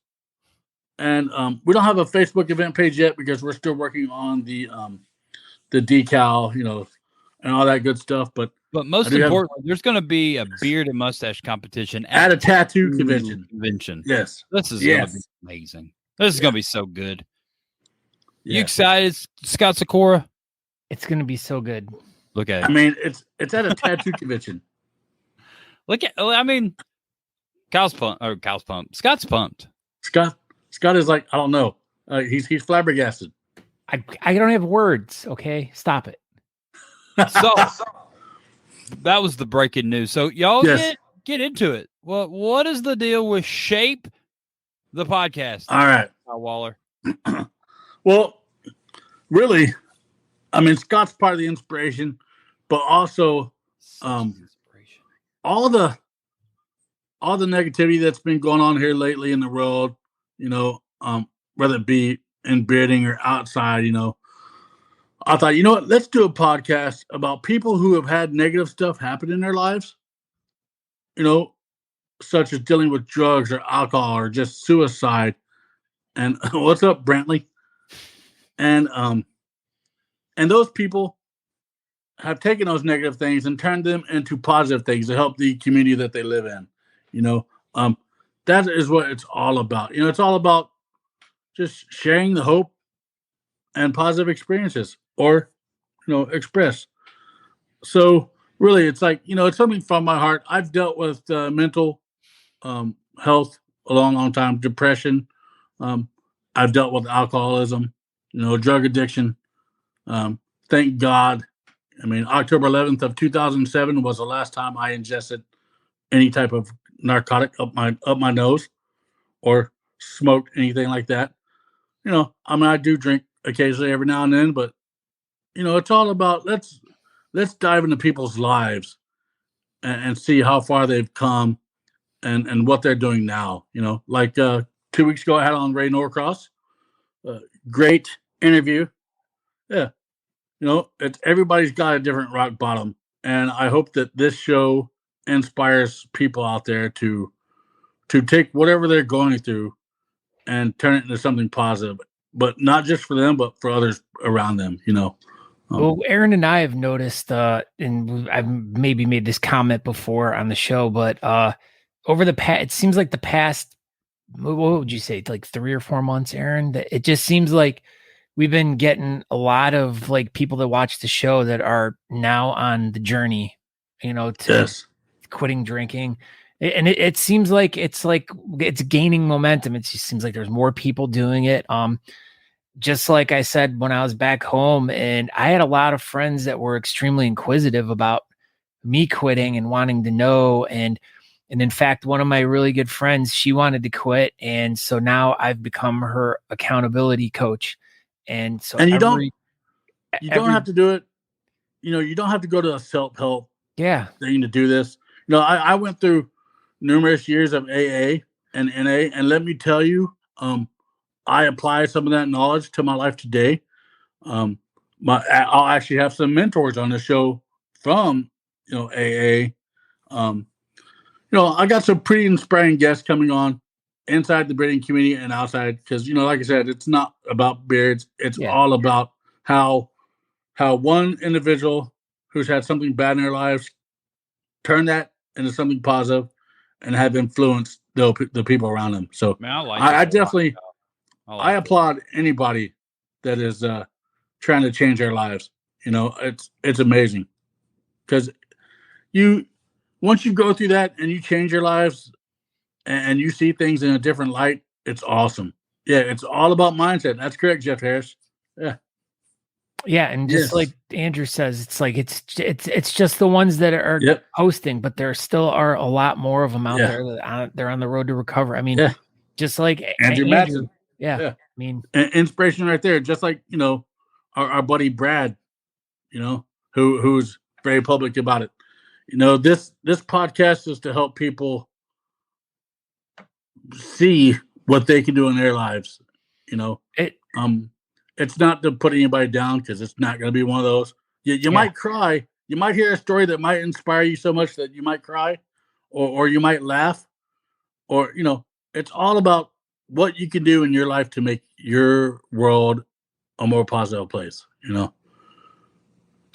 And we don't have a Facebook event page yet because we're still working on the decal, and all that good stuff. But most importantly, there's going to be a beard and mustache competition at a tattoo convention. Yes, this is going to be amazing. This is going to be so good. You excited, Scott Sikora? It's going to be so good. Look at it. It's at a tattoo convention. Look at. Kyle's pumped. Scott's pumped. Scott is like, I don't know. He's flabbergasted. I don't have words. Okay, stop it. So that was the breaking news. So y'all get into it. Well, what is the deal with Shape the podcast? All right, Waller. Well, really, I mean, Scott's part of the inspiration, but also Inspiration. all the negativity that's been going on here lately in the world, whether it be in bidding or outside, I thought, you know what, let's do a podcast about people who have had negative stuff happen in their lives, such as dealing with drugs or alcohol or just suicide. And what's up, Brantley? And those people have taken those negative things and turned them into positive things to help the community that they live in. That is what it's all about. It's all about just sharing the hope and positive experiences, or express. So really, it's like, it's something from my heart. I've dealt with mental health a long time, depression. I've dealt with alcoholism, drug addiction. Thank God. I mean, October 11th of 2007 was the last time I ingested any type of narcotic up my nose or smoked anything like that. I mean, I do drink occasionally every now and then, but it's all about let's dive into people's lives and see how far they've come and what they're doing now. Like 2 weeks ago, I had on Ray Norcross. Great interview. Yeah. Everybody's got a different rock bottom. And I hope that this show inspires people out there to take whatever they're going through and turn it into something positive, but not just for them, but for others around them, Well, Aaron and I have noticed, and I've maybe made this comment before on the show, but over the past, it seems like the past, what would you say, like 3 or 4 months, Aaron, that it just seems like we've been getting a lot of like people that watch the show that are now on the journey, to yes. quitting drinking. And it seems like it's gaining momentum. It just seems like there's more people doing it. Just like I said, when I was back home, and I had a lot of friends that were extremely inquisitive about me quitting and wanting to know. And in fact, one of my really good friends, she wanted to quit. And so now I've become her accountability coach. And so you don't have to do it. You don't have to go to a self-help thing to do this. I went through numerous years of AA and NA, and let me tell you, I apply some of that knowledge to my life today. I'll actually have some mentors on the show from AA. I got some pretty inspiring guests coming on inside the breeding community and outside, because like I said, it's not about beards. It's all about how one individual who's had something bad in their lives turn that into something positive and have influenced the people around them. So Man, I definitely I applaud anybody that is trying to change their lives. It's amazing, because once you go through that and you change your lives and you see things in a different light, it's awesome. Yeah, it's all about mindset. That's correct, Jeff Harris. Yeah. Yeah, and just like Andrew says, it's like it's just the ones that are hosting, but there still are a lot more of them out there that they're on the road to recover. I mean, just like Andrew Madsen. I mean, inspiration right there. Just like our buddy Brad, who's very public about it. This podcast is to help people see what they can do in their lives. It's not to put anybody down, because it's not going to be one of those. You might cry. You might hear a story that might inspire you so much that you might cry, or you might laugh, or it's all about what you can do in your life to make your world a more positive place.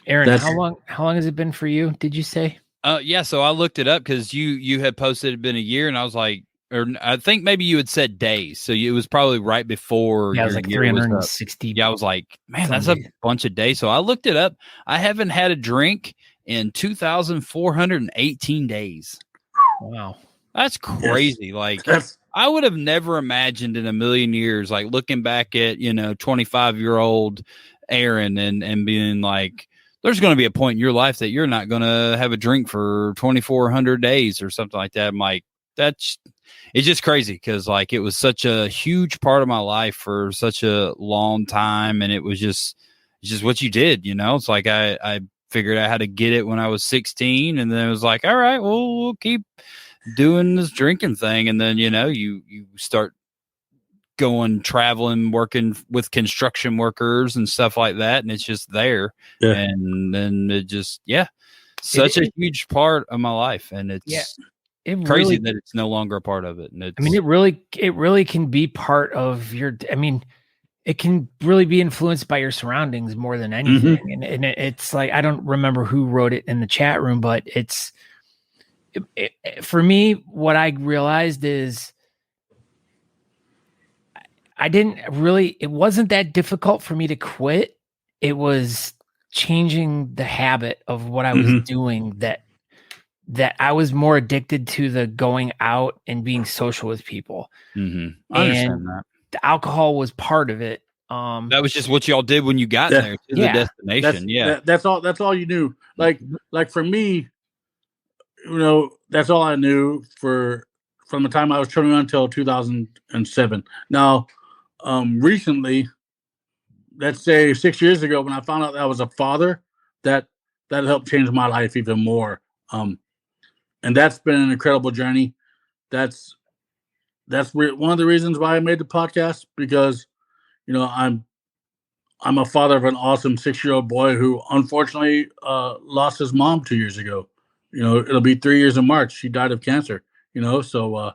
Aaron, how long has it been for you? Did you say? So I looked it up because you had posted it been a year, and I was like, or I think maybe you had said days, so it was probably right before. Yeah, it was like 360. Yeah, I was like, man, that's a bunch of days. So I looked it up. I haven't had a drink in 2,418 days. Wow, that's crazy. Like, I would have never imagined in a million years, like looking back at 25-year-old Aaron and being like, there's going to be a point in your life that you're not going to have a drink for 2,400 days or something like that. I'm like, that's it's just crazy because like it was such a huge part of my life for such a long time, and it's just what you did, you know. It's like I figured out how to get it when I was 16, and then it was like, all right, well, we'll keep doing this drinking thing, and then you know you start going traveling, working with construction workers and stuff like that, and it's just there, and then it just such a huge part of my life, and it's crazy that it's no longer a part of it. And I mean, it really can be part of your. I mean, it can really be influenced by your surroundings more than anything. Mm-hmm. And it's like, I don't remember who wrote it in the chat room, but for me, what I realized is it wasn't that difficult for me to quit. It was changing the habit of what I was doing that I was more addicted to the going out and being social with people. I understand that. The alcohol was part of it. That was just what y'all did when you got there to the destination. That's all you knew. Like for me, you know, that's all I knew from the time I was 21 until 2007. Now, recently, let's say 6 years ago, when I found out that I was a father, that helped change my life even more. And that's been an incredible journey. That's one of the reasons why I made the podcast, because, you know, I'm a father of an awesome 6-year-old boy who unfortunately lost his mom 2 years ago. You know, it'll be 3 years in March. She died of cancer, you know, so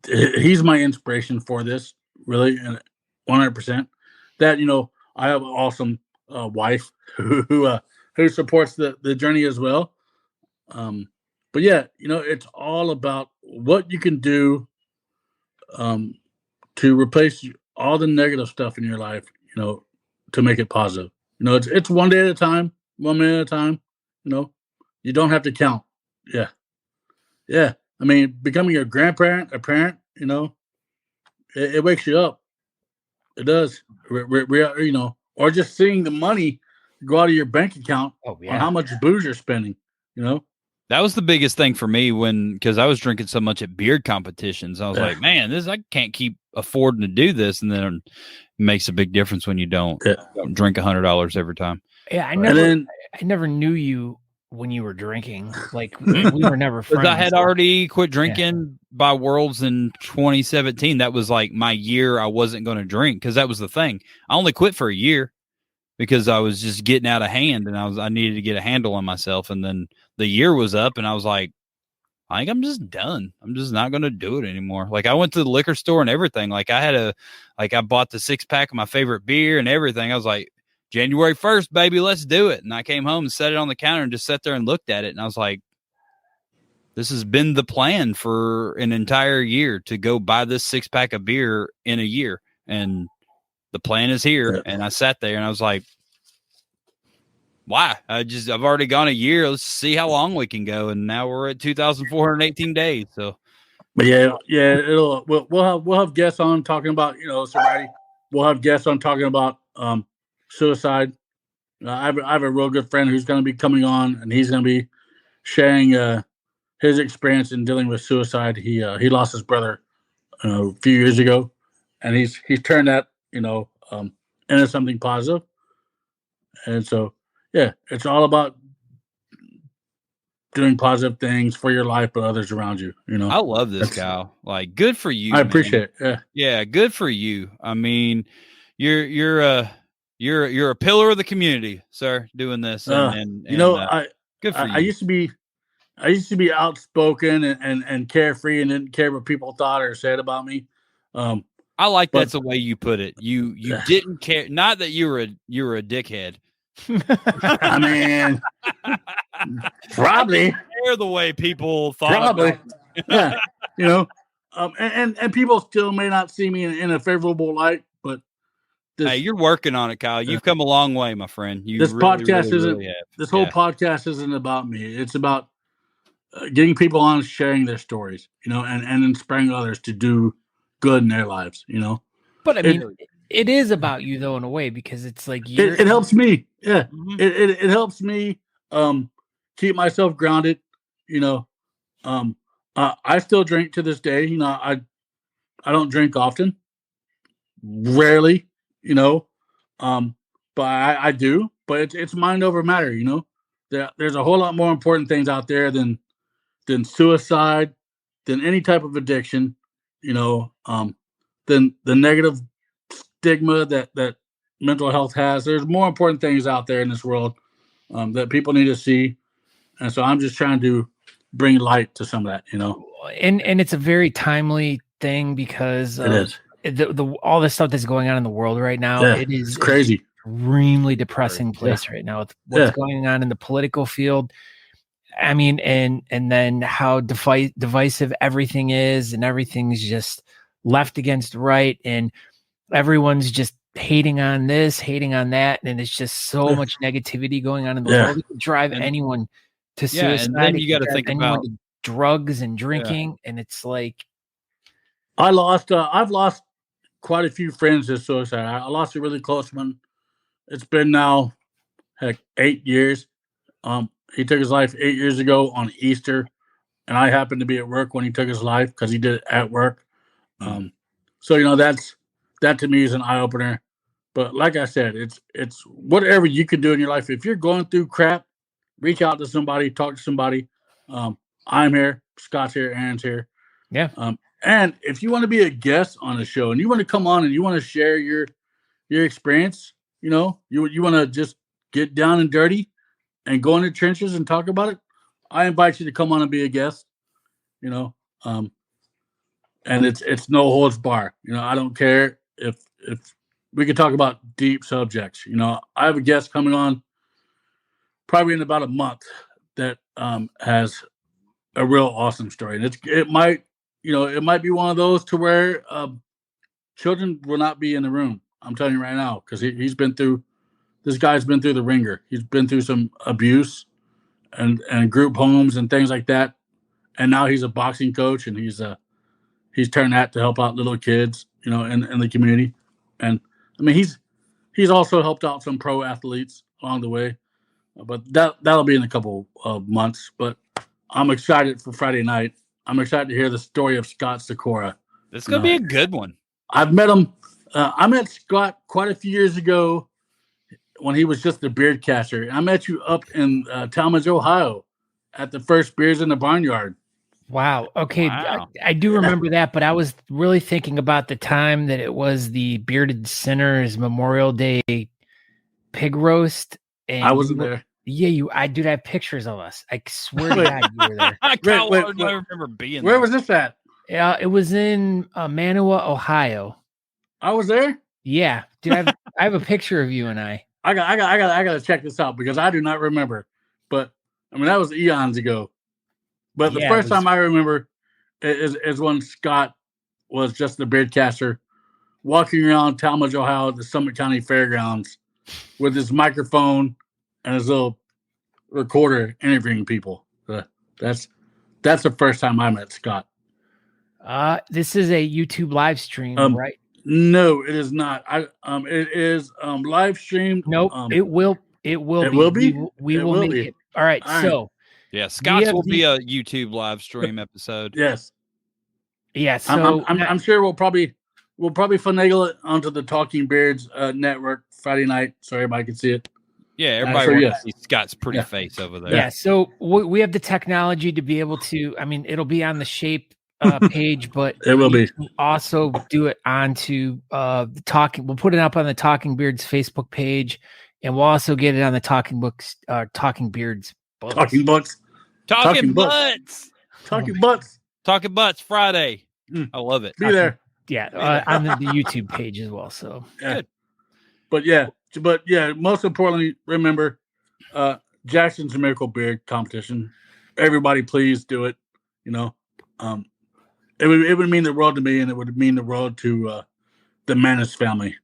he's my inspiration for this, really, and 100%. That, you know, I have an awesome wife who supports the journey as well. But yeah, you know, it's all about what you can do to replace all the negative stuff in your life, you know, to make it positive. You know, it's 1 day at a time, 1 minute at a time. You know, you don't have to count. Yeah. I mean, becoming a grandparent, a parent, you know, it wakes you up. It does. You know, or just seeing the money go out of your bank account on how much booze you're spending, you know. That was the biggest thing for me because I was drinking so much at beard competitions. I was like, man, I can't keep affording to do this. And then it makes a big difference when you don't drink $100 every time. Yeah, I never knew you when you were drinking. Like we were never friends. I had already quit drinking by Worlds in 2017. That was like my year I wasn't going to drink, because that was the thing. I only quit for a year because I was just getting out of hand, and I needed to get a handle on myself. And then the year was up, and I was like, I think I'm just done. I'm just not going to do it anymore. Like I went to the liquor store and everything. Like I bought the 6-pack of my favorite beer and everything. I was like, January 1st, baby, let's do it. And I came home and set it on the counter and just sat there and looked at it. And I was like, this has been the plan for an entire year, to go buy this 6-pack of beer in a year. And the plan is here. Yeah. And I sat there and I was like, why? I've already gone a year. Let's see how long we can go. And now we're at 2,418 days. So, but we'll have guests on talking about, you know, sobriety. We'll have guests on talking about, suicide. I have a real good friend who's going to be coming on, and he's going to be sharing his experience in dealing with suicide. He lost his brother a few years ago, and he's turned that, you know, into something positive. And so, yeah, it's all about doing positive things for your life, but others around you. You know, I love this, Kyle. Like, good for you. I appreciate it. Yeah, good for you. I mean, you're a pillar of the community, sir, doing this. And you know, good for you. I used to be outspoken and carefree and didn't care what people thought or said about me. I like that's the way you put it. You didn't care. Not that you were a dickhead. I mean, probably care the way people thought. Probably, yeah. You know, and people still may not see me in a favorable light, but hey, you're working on it, Kyle. You've come a long way, my friend. This podcast whole podcast isn't about me. It's about getting people on, sharing their stories, you know, and inspiring others to do good in their lives, you know. But I mean, it is about you though, in a way, because it's like it helps me. Yeah, it helps me keep myself grounded, you know, I still drink to this day. I don't drink often, rarely, but I do. But it's mind over matter. There's a whole lot more important things out there than suicide, than any type of addiction, than the negative stigma that mental health has. There's more important things out there in this world that people need to see, and so I'm just trying to bring light to some of that. And it's a very timely thing because It is. The all the stuff that's going on in the world right now. Yeah, It is it's crazy. Extremely depressing place right now with what's going on in the political field. I mean, and then how divisive everything is, and everything's just left against right, and everyone's just hating on this, hating on that, and it's just so much negativity going on in the world. It can drive anyone to suicide. And then you got to think about drugs and drinking, and it's like I've lost quite a few friends to suicide. I lost a really close one. It's been now 8 years. He took his life 8 years ago on Easter, and I happened to be at work when he took his life because he did it at work. So that to me is an eye opener. But like I said, it's whatever you can do in your life. If you're going through crap, reach out to somebody, talk to somebody. I'm here, Scott's here, Aaron's here. Yeah. And if you want to be a guest on the show and you want to come on and you want to share your experience, you want to just get down and dirty and go in the trenches and talk about it, I invite you to come on and be a guest, and it's no holds bar. I don't care if we can talk about deep subjects. I have a guest coming on probably in about a month that has a real awesome story. And it might be one of those to where children will not be in the room. I'm telling you right now, because this guy's been through the ringer. He's been through some abuse and group homes and things like that. And now he's a boxing coach, and he's turned that to help out little kids, in the community. And I mean, he's also helped out some pro athletes along the way, but that'll be in a couple of months. But I'm excited for Friday night. I'm excited to hear the story of Scott Sikora. It's going to be a good one. I've met him. I met Scott quite a few years ago when he was just a beard catcher. I met you up in Talmadge, Ohio at the first Beers in the Barnyard. Wow. Okay. Wow. I do remember that, but I was really thinking about the time that it was the Bearded Sinners Memorial Day pig roast. And I wasn't there. Yeah, I do have pictures of us. I swear to God, you were there. I don't remember being Where there. was this at? Yeah, it was in Manawa, Ohio. I was there. Yeah, dude, I have a picture of you and I. I got to check this out because I do not remember. But I mean, that was eons ago. But the first time I remember is when Scott was just a beard caster walking around Talmadge, Ohio at the Summit County Fairgrounds with his microphone and his little recorder interviewing people. That's the first time I met Scott. This is a YouTube live stream, right? No, it is not. It is live streamed. Nope. It will be. We will make it. All right. So yeah, Scott's will be a YouTube live stream episode. Yes. Yeah. So I'm sure we'll probably finagle it onto the Talking Beards network Friday night so everybody can see it. Yeah, everybody wants to see Scott's pretty face over there. Yeah, so we have the technology to be able to. I mean, it'll be on the Shape page, but it will be also do it onto the Talking. We'll put it up on the Talking Beards Facebook page, and we'll also get it on the Talking Beards books. Talking butts. Talking butts. Talking butts. Talking butts Friday. I love it. Be there. Yeah, on the YouTube page as well. So good. But yeah, most importantly, remember Jackson's Miracle Beard Competition. Everybody, please do it. It would mean the world to me, and it would mean the world to the Manis family.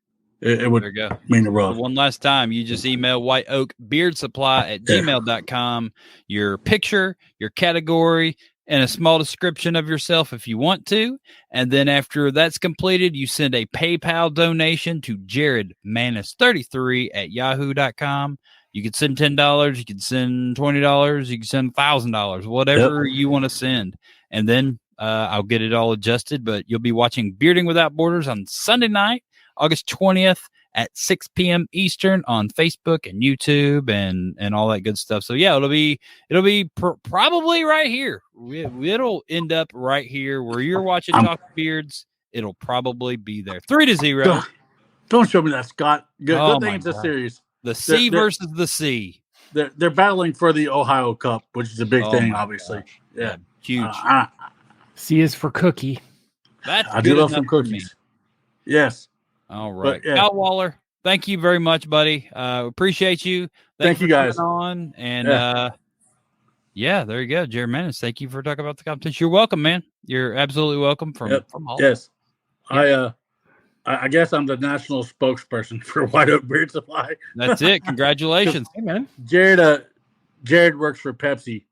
It would mean the world. So one last time, you just email White Oak Beard Supply at gmail.com. Your picture, your category, and a small description of yourself if you want to. And then after that's completed, you send a PayPal donation to JaredManis33 at yahoo.com. You can send $10, you can send $20, you can send $1,000, whatever you want to send. and then I'll get it all adjusted. But you'll be watching Bearding Without Borders on Sunday night, August 20th at 6 p.m. Eastern on Facebook and YouTube and all that good stuff. So yeah, it'll be probably right here. It'll end up right here where you're watching Talking Beards. It'll probably be there. 3-0. Don't show me that, Scott. Good Oh thing it's a series. The C versus the C. They're battling for the Ohio Cup, which is a big thing, obviously. Gosh. Yeah, huge. C is for cookie. I do love some cookies. Yes. All right. Kyle Waller, thank you very much, buddy. Appreciate you. Thank you guys. On. And there you go. Jared Menace, thank you for talking about the competition. You're welcome, man. You're absolutely welcome from all. Yes. Yep. I guess I'm the national spokesperson for White Oak Beard Supply. That's it. Congratulations. Hey, man. Jared works for Pepsi,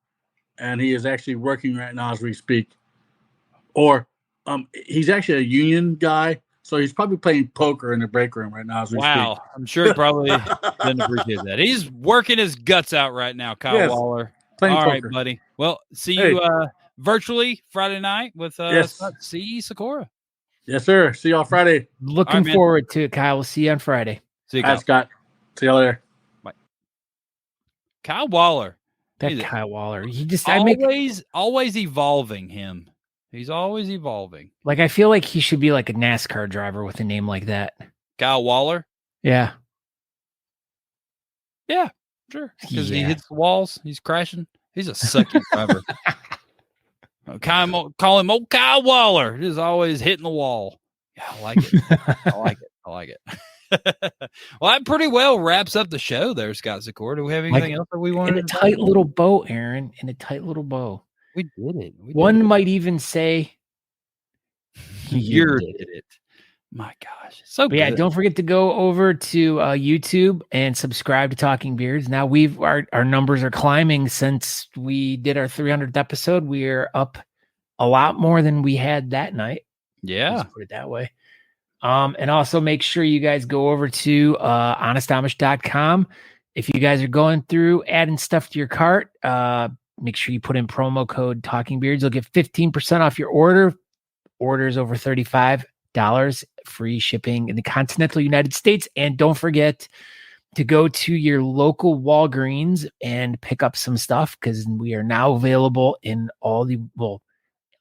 and he is actually working right now as we speak. Or he's actually a union guy, so he's probably playing poker in the break room right now as we speak. I'm sure he probably didn't appreciate that. He's working his guts out right now, Kyle Waller. Playing all poker. Right, buddy. Well, see you virtually Friday night with C. Sakura. Yes, sir. See y'all Friday. Looking forward to it, Kyle. We'll see you on Friday. See you, Kyle. Scott. See y'all later. Bye. Kyle Waller. Kyle Waller. He just always evolving him. He's always evolving. Like, I feel like he should be like a NASCAR driver with a name like that. Kyle Waller? Yeah. Yeah, sure. Because he hits the walls. He's crashing. He's a sucky driver. Call him old Kyle Waller. He's always hitting the wall. Yeah, I like it. I like it. Well, that pretty well wraps up the show there, Scott Zakor. Do we have anything else that we wanted? In a tight little bow, Aaron. In a tight little bow. We did it. One might even say you did it. My gosh. So good. Yeah, don't forget to go over to YouTube and subscribe to Talking Beards. Now our numbers are climbing since we did our 300th episode. We're up a lot more than we had that night. Yeah. Let's put it that way. And also make sure you guys go over to honestamish.com. If you guys are going through adding stuff to your cart, make sure you put in promo code Talking Beards. You'll get 15% off your order. Orders over $35, free shipping in the continental United States. And don't forget to go to your local Walgreens and pick up some stuff, because we are now available in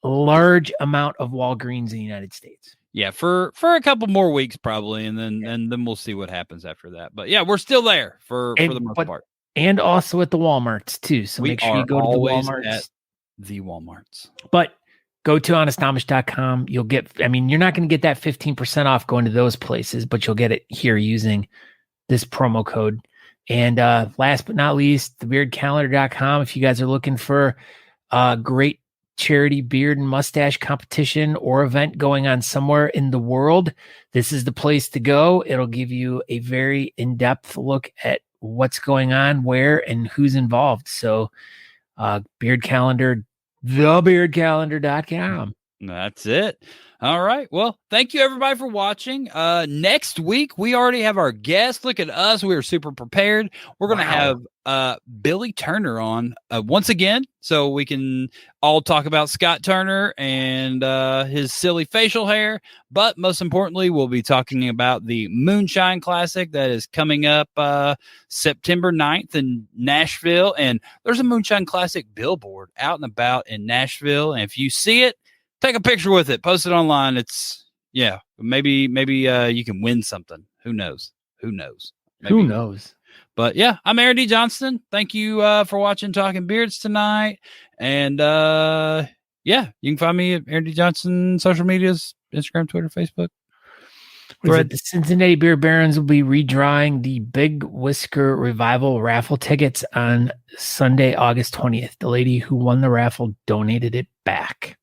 large amount of Walgreens in the United States. Yeah, for a couple more weeks probably, and then we'll see what happens after that. But yeah, we're still there for the most part. And also at the Walmarts too. So make sure you go to the Walmarts. At the Walmarts. But go to honestamish.com. You'll get, you're not going to get that 15% off going to those places, but you'll get it here using this promo code. And last but not least, thebeardcalendar.com. If you guys are looking for a great charity beard and mustache competition or event going on somewhere in the world, this is the place to go. It'll give you a very in-depth look at what's going on, where, and who's involved. So Beard Calendar, thebeardcalendar.com. That's it. All right. Well, thank you everybody for watching. Next week, we already have our guest. Look at us. We are super prepared. We're going to have Billy Turner on once again, so we can all talk about Scott Turner and his silly facial hair. But most importantly, we'll be talking about the Moonshine Classic that is coming up September 9th in Nashville. And there's a Moonshine Classic billboard out and about in Nashville. And if you see it, take a picture with it, post it online. It's maybe you can win something. Who knows? Maybe. Who knows? But yeah, I'm Aaron D. Johnston. Thank you for watching Talking Beards tonight. And you can find me at Aaron D. Johnston social medias, Instagram, Twitter, Facebook. The Cincinnati Beer Barons will be redrawing the Big Whisker Revival raffle tickets on Sunday, August 20th. The lady who won the raffle donated it back.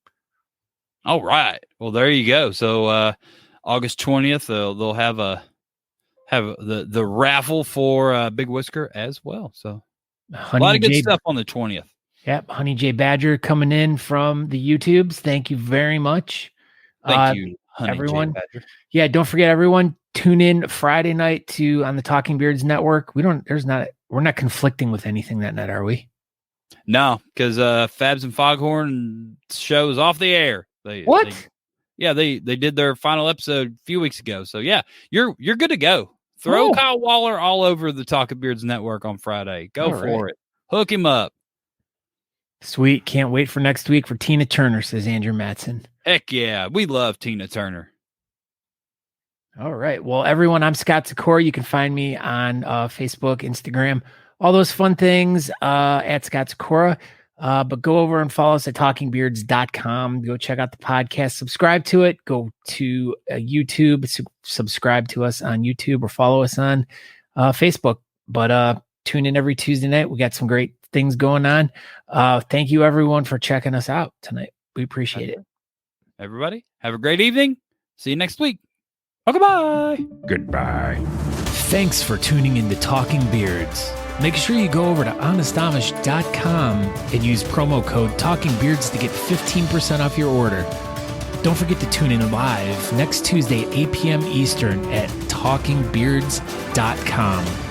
All right. Well, there you go. So August 20th, they'll have the raffle for Big Whisker as well. So a lot of good stuff on the 20th. Yep. Honey J Badger coming in from the YouTubes. Thank you very much. Thank you, Honey everyone. J Badger. Yeah. Don't forget, everyone, tune in Friday night on the Talking Beards Network. We're not conflicting with anything that night, are we? No, because Fabs and Foghorn show is off the air. They did their final episode a few weeks ago. So yeah, you're good to go. Throw Kyle Waller all over the Talking Beards Network on Friday. Go for it. Hook him up. Sweet. Can't wait for next week for Tina Turner, says Andrew Matson. Heck yeah. We love Tina Turner. All right. Well, everyone, I'm Scott Sikora. You can find me on Facebook, Instagram, all those fun things at Scott Sikora. But go over and follow us at talkingbeards.com. Go check out the podcast, subscribe to it. Go to YouTube, subscribe to us on YouTube or follow us on Facebook. But tune in every Tuesday night. We got some great things going on. Thank you, everyone, for checking us out tonight. We appreciate it. Everybody, have a great evening. See you next week. Okay, bye. Goodbye. Thanks for tuning in to Talking Beards. Make sure you go over to honestamish.com and use promo code TalkingBeards to get 15% off your order. Don't forget to tune in live next Tuesday at 8 p.m. Eastern at talkingbeards.com.